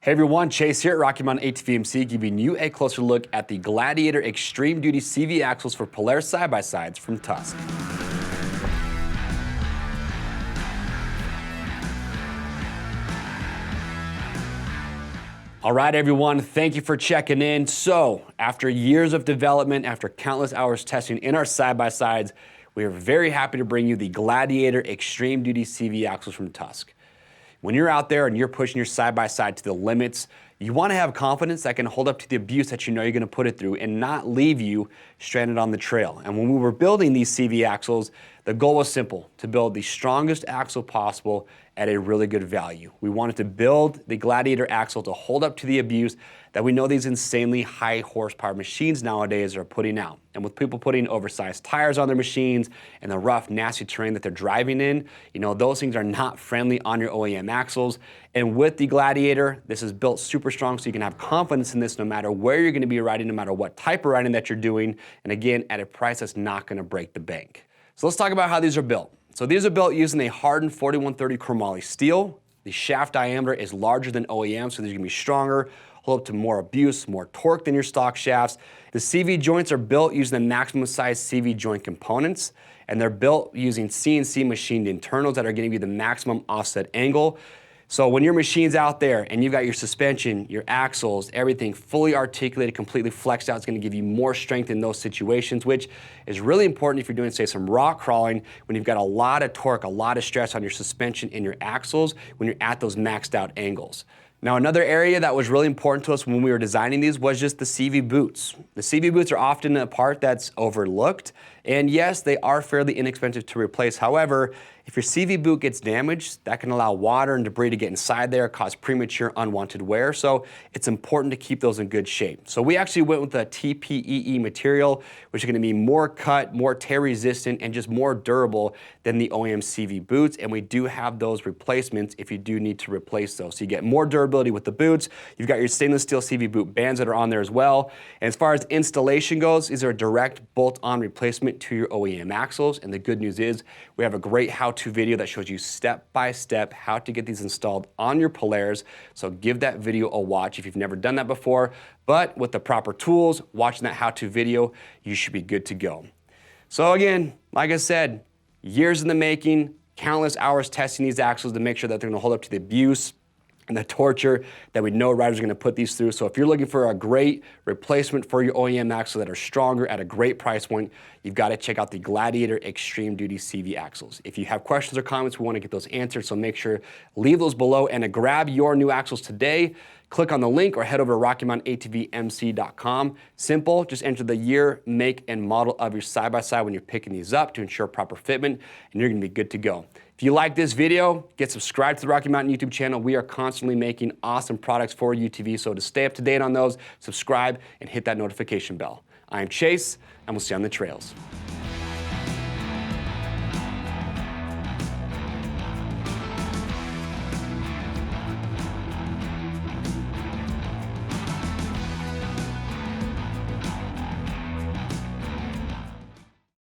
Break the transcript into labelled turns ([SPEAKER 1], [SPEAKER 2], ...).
[SPEAKER 1] Hey everyone, Chase here at Rocky Mountain ATV MC, giving you a closer look at the Gladiator Extreme Duty CV axles for Polaris side-by-sides from Tusk. All right, everyone, thank you for checking in. So, after years of development, after countless hours testing in our side-by-sides, we are very happy to bring you the Gladiator Extreme Duty CV axles from Tusk. When you're out there and you're pushing your side-by-side to the limits, you want to have confidence that can hold up to the abuse that you know you're going to put it through and not leave you stranded on the trail. And when we were building these CV axles, the goal was simple: to build the strongest axle possible at a really good value. We wanted to build the Gladiator axle to hold up to the abuse that we know these insanely high horsepower machines nowadays are putting out. And with people putting oversized tires on their machines and the rough, nasty terrain that they're driving in, you know, those things are not friendly on your OEM axles. And with the Gladiator, this is built super strong so you can have confidence in this no matter where you're going to be riding, no matter what type of riding that you're doing, and again, at a price that's not going to break the bank. So let's talk about how these are built. So these are built using a hardened 4130 chromoly steel. The shaft diameter is larger than OEM, so these are going to be stronger, hold up to more abuse, more torque than your stock shafts. The CV joints are built using the maximum size CV joint components, and they're built using CNC machined internals that are going to give you the maximum offset angle. So when your machine's out there and you've got your suspension, your axles, everything fully articulated, completely flexed out, it's going to give you more strength in those situations, which is really important if you're doing, say, some rock crawling, when you've got a lot of torque, a lot of stress on your suspension and your axles when you're at those maxed out angles. Now, another area that was really important to us when we were designing these was just the CV boots. The CV boots are often a part that's overlooked, and yes, they are fairly inexpensive to replace. However, if your CV boot gets damaged, that can allow water and debris to get inside there, cause premature unwanted wear, so it's important to keep those in good shape. So we actually went with the TPEE material, which is going to be more cut, more tear resistant, and just more durable than the OEM CV boots, and we do have those replacements if you do need to replace those. So you get more durability with the boots. You've got your stainless steel CV boot bands that are on there as well. And as far as installation goes, these are a direct bolt-on replacement to your OEM axles, and the good news is we have a great how-to video that shows you step-by-step how to get these installed on your Polaris, so give that video a watch if you've never done that before. But with the proper tools, watching that how-to video, you should be good to go. So again, like I said, years in the making, countless hours testing these axles to make sure that they're going to hold up to the abuse and the torture that we know riders are going to put these through. So if you're looking for a great replacement for your OEM axles that are stronger at a great price point, you've got to check out the Gladiator Extreme Duty CV axles. If you have questions or comments, we want to get those answered, so make sure leave those below. And to grab your new axles today, click on the link or head over to RockyMountainATVMC.com. Simple, just enter the year, make, and model of your side-by-side when you're picking these up to ensure proper fitment, and you're going to be good to go. If you like this video, get subscribed to the Rocky Mountain YouTube channel. We are constantly making awesome products for UTV, so to stay up to date on those, subscribe and hit that notification bell. I am Chase, and we'll see you on the trails.